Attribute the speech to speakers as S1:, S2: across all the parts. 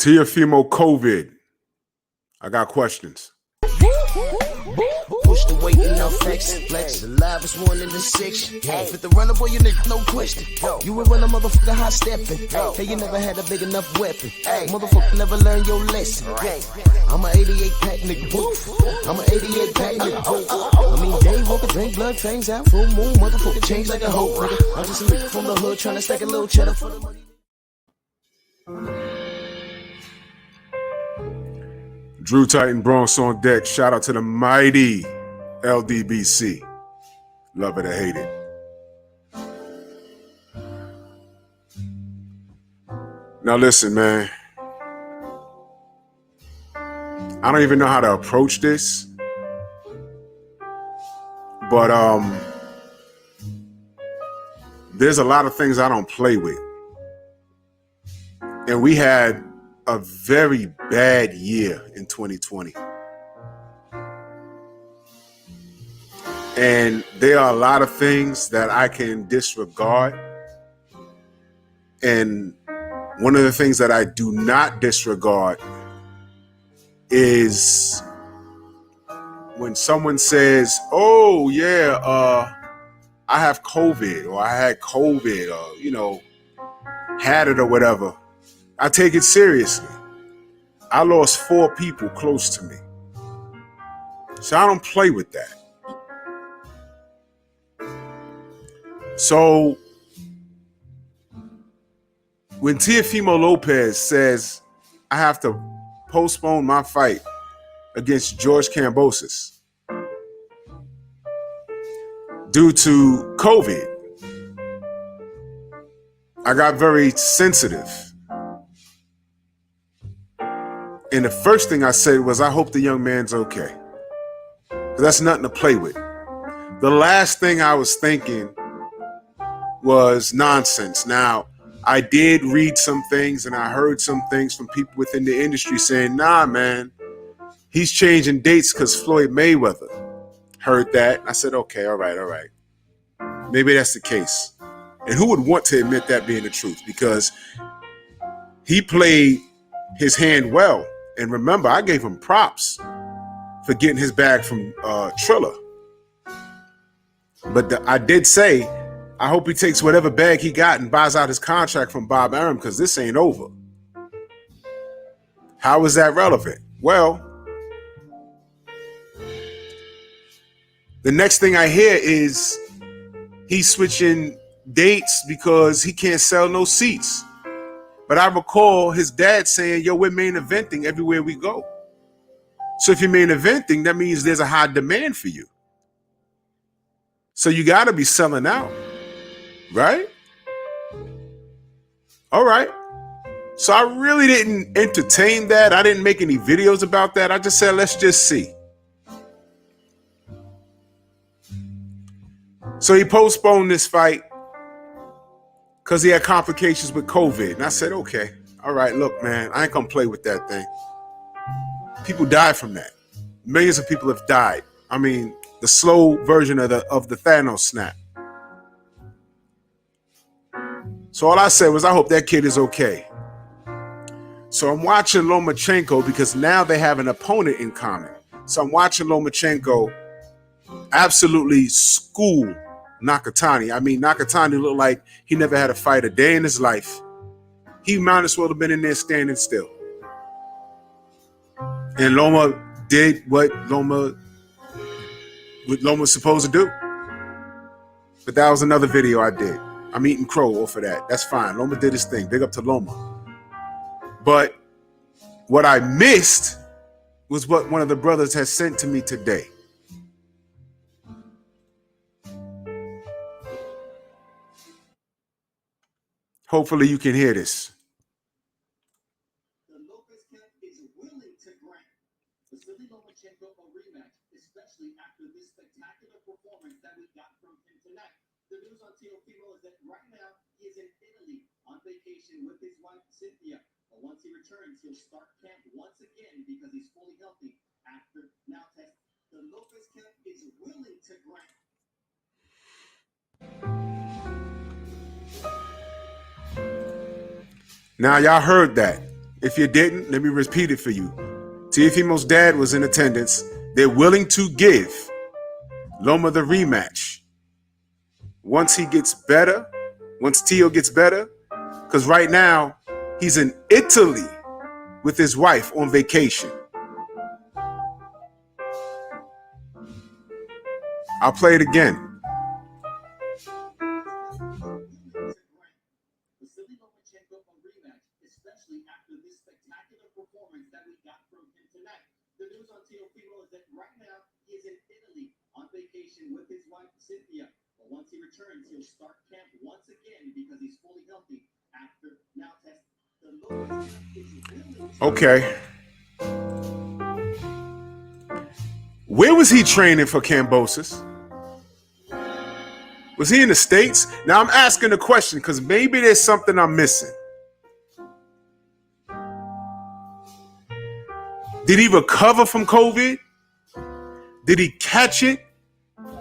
S1: Teofimo COVID. I got questions.
S2: Push the weight and now flex. The live is 1 in the 6. With the runner boy, you nigga, no question. You will run a motherfucker high stepping. Hey, you never had a big enough weapon. Motherfucker never learned your lesson. I'm an 88 pack nigga. I'm an 88 pack nigga. I mean, day walker, drink blood, fangs out, full moon, motherfucker change like a hoe, nigga. I'm just a nigga from the hood trying to stack a little cheddar for the money.
S1: Drew Titan Bronx on deck. Shout out to the mighty LDBC. Love it or hate it. Now listen, man. I don't even know how to approach this. But there's a lot of things I don't play with. And we had a very bad year in 2020. And there are a lot of things that I can disregard. And one of the things that I do not disregard is when someone says, oh yeah, I have COVID, or I had COVID, or, had it or whatever. I take it seriously. I lost 4 people close to me. So I don't play with that. So when Teofimo Lopez says I have to postpone my fight against George Kambosos due to COVID, I got very sensitive. And the first thing I said was, I hope the young man's okay. 'Cause that's nothing to play with. The last thing I was thinking was nonsense. Now, I did read some things and I heard some things from people within the industry saying, nah, man, he's changing dates because Floyd Mayweather. Heard that. I said, okay, all right. Maybe that's the case. And who would want to admit that being the truth? Because he played his hand well. And remember, I gave him props for getting his bag from Triller. But I did say, I hope he takes whatever bag he got and buys out his contract from Bob Arum, because this ain't over. How is that relevant? Well, the next thing I hear is he's switching dates because he can't sell no seats. But I recall his dad saying, yo, we're main eventing everywhere we go. So if you're main eventing, that means there's a high demand for you. So you got to be selling out, right? All right. So I really didn't entertain that. I didn't make any videos about that. I just said, let's just see. So he postponed this fight because he had complications with COVID. And I said, okay, all right, look, man, I ain't going to play with that thing. People died from that. Millions of people have died. I mean, the slow version of the Thanos snap. So all I said was, I hope that kid is okay. So I'm watching Lomachenko because now they have an opponent in common. So I'm watching Lomachenko absolutely school Nakatani. I mean, Nakatani looked like he never had a fight a day in his life. He might as well have been in there standing still. And Loma did what Loma's supposed to do. But that was another video I did. I'm eating crow off of that. That's fine. Loma did his thing. Big up to Loma. But what I missed was what one of the brothers has sent to me today. Hopefully you can hear this.
S3: The Lopez camp is willing to grant Vasily Lomachenko a rematch, especially after this spectacular performance that we got from him tonight. The news on Teofimo is that right now he is in Italy on vacation with his wife Cynthia. But once he returns, he'll start camp once again because he's fully healthy after now test. The Lopez camp is willing to grant.
S1: Now, y'all heard that. If you didn't, let me repeat it for you. Teofimo's dad was in attendance. They're willing to give Loma the rematch once he gets better, once Teo gets better, because right now he's in Italy with his wife on vacation. I'll play it again.
S3: Especially after this spectacular performance that we got from him tonight. The news on Teofimo is that right now he is in Italy on vacation with his wife Cynthia. But once he returns, he'll start camp once again because he's fully healthy after now test. The Lopez camp is willing to.
S1: Okay. Where was he training for Cambosis? Was he in the States? Now I'm asking a question because maybe there's something I'm missing. Did he recover from COVID? Did he catch it?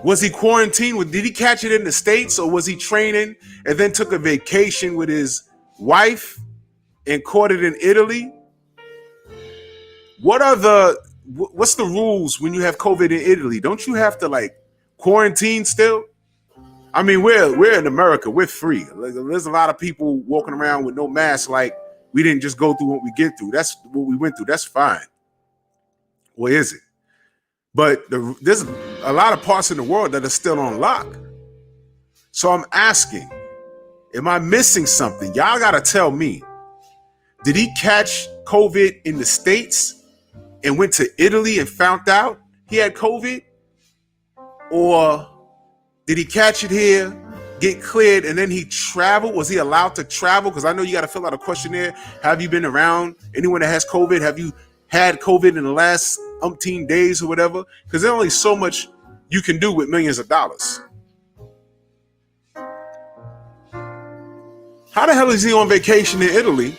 S1: Was he quarantined? Did he catch it in the States, or was he training and then took a vacation with his wife and caught it in Italy? What's the rules when you have COVID in Italy? Don't you have to like quarantine still? I mean, we're in America. We're free. There's a lot of people walking around with no mask. Like we didn't just go through what we get through. That's what we went through. That's fine. Or is it? But there's a lot of parts in the world that are still on lock. So I'm asking, am I missing something? Y'all got to tell me. Did he catch COVID in the States and went to Italy and found out he had COVID? Or did he catch it here, get cleared, and then he traveled? Was he allowed to travel? Because I know you got to fill out a questionnaire. Have you been around anyone that has COVID? Have you had COVID in the last umpteen days or whatever? Because there's only so much you can do with millions of dollars. How the hell is he on vacation in Italy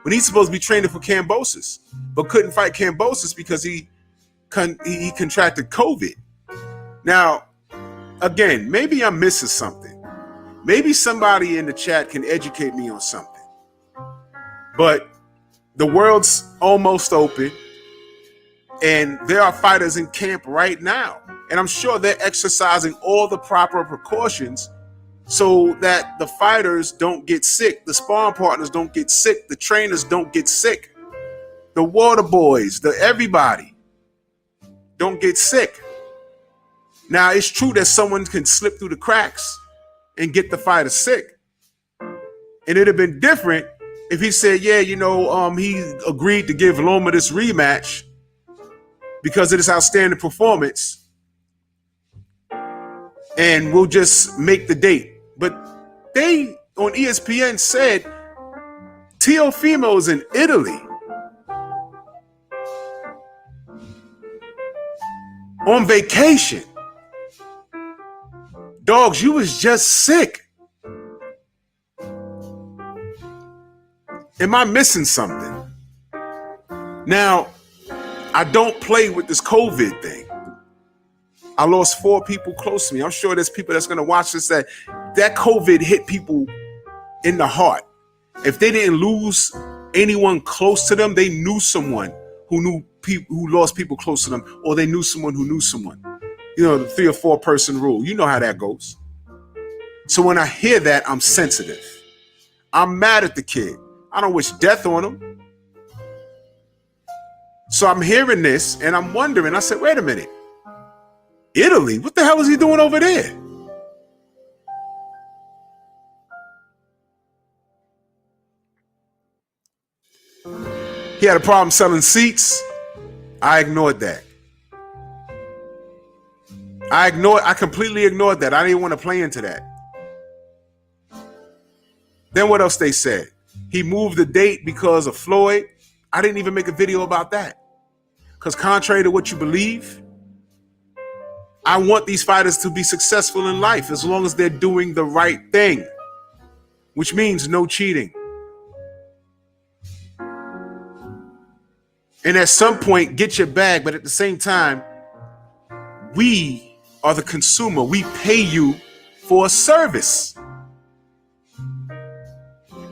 S1: when he's supposed to be training for Cambosis, but couldn't fight Cambosis because he contracted COVID? Now, again, maybe I'm missing something. Maybe somebody in the chat can educate me on something. But the world's almost open, and there are fighters in camp right now. And I'm sure they're exercising all the proper precautions so that the fighters don't get sick, the sparring partners don't get sick, the trainers don't get sick, the water boys, everybody don't get sick. Now, it's true that someone can slip through the cracks and get the fighter sick. And it'd have been different if he said, yeah, he agreed to give Loma this rematch because of this outstanding performance, and we'll just make the date. But they, on ESPN, said Teofimo is in Italy on vacation. Dogs, you was just sick. Am I missing something? Now, I don't play with this COVID thing. I lost 4 people close to me. I'm sure there's people that's going to watch this that COVID hit people in the heart. If they didn't lose anyone close to them, they knew someone who lost people close to them, or they knew someone who knew someone. The 3 or 4 person rule. You know how that goes. So when I hear that, I'm sensitive. I'm mad at the kid. I don't wish death on him. So I'm hearing this and I'm wondering, I said, wait a minute. Italy? What the hell is he doing over there? He had a problem selling seats. I ignored that. I completely ignored that. I didn't want to play into that. Then what else they said? He moved the date because of Floyd. I didn't even make a video about that. Because contrary to what you believe, I want these fighters to be successful in life as long as they're doing the right thing, which means no cheating. And at some point, get your bag, but at the same time, we are the consumer. We pay you for a service.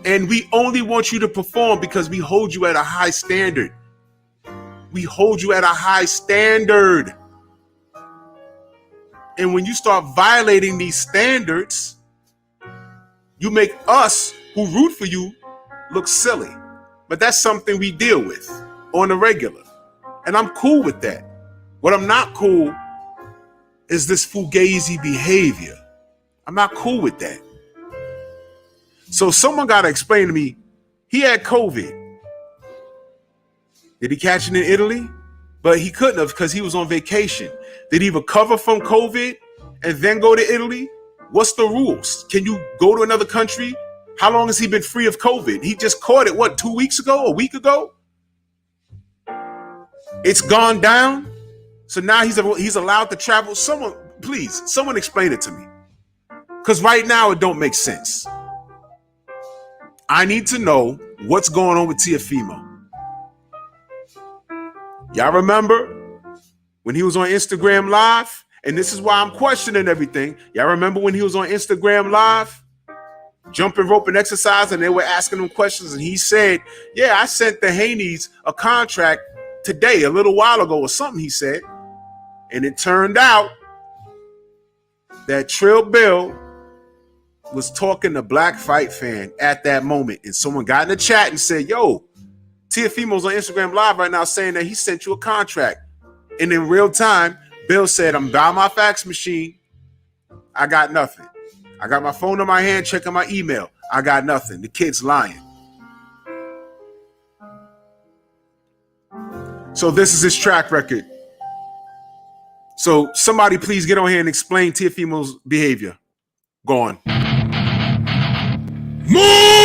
S1: And we only want you to perform because we hold you at a high standard. We hold you at a high standard. And when you start violating these standards, you make us who root for you look silly. But that's something we deal with on a regular. And I'm cool with that. What I'm not cool is this fugazi behavior. I'm not cool with that. So someone got to explain to me, he had COVID. Did he catch it in Italy? But he couldn't have because he was on vacation. Did he recover from COVID and then go to Italy? What's the rules? Can you go to another country? How long has he been free of COVID? He just caught it, 2 weeks ago, a week ago? It's gone down. So now he's allowed to travel. Someone explain it to me. Because right now it don't make sense. I need to know what's going on with Teofimo. Y'all remember when he was on Instagram Live? And this is why I'm questioning everything. Y'all remember when he was on Instagram Live? Jumping rope and exercise, and they were asking him questions, and he said, yeah, I sent the Haneys a contract today, a little while ago, or something he said. And it turned out that Trill Bill was talking to Black Fight Fan at that moment. And someone got in the chat and said, yo, Teofimo's on Instagram Live right now saying that he sent you a contract. And in real time, Bill said, I'm by my fax machine. I got nothing. I got my phone in my hand, checking my email. I got nothing. The kid's lying. So this is his track record. So somebody please get on here and explain Teofimo's behavior. Go on. Move!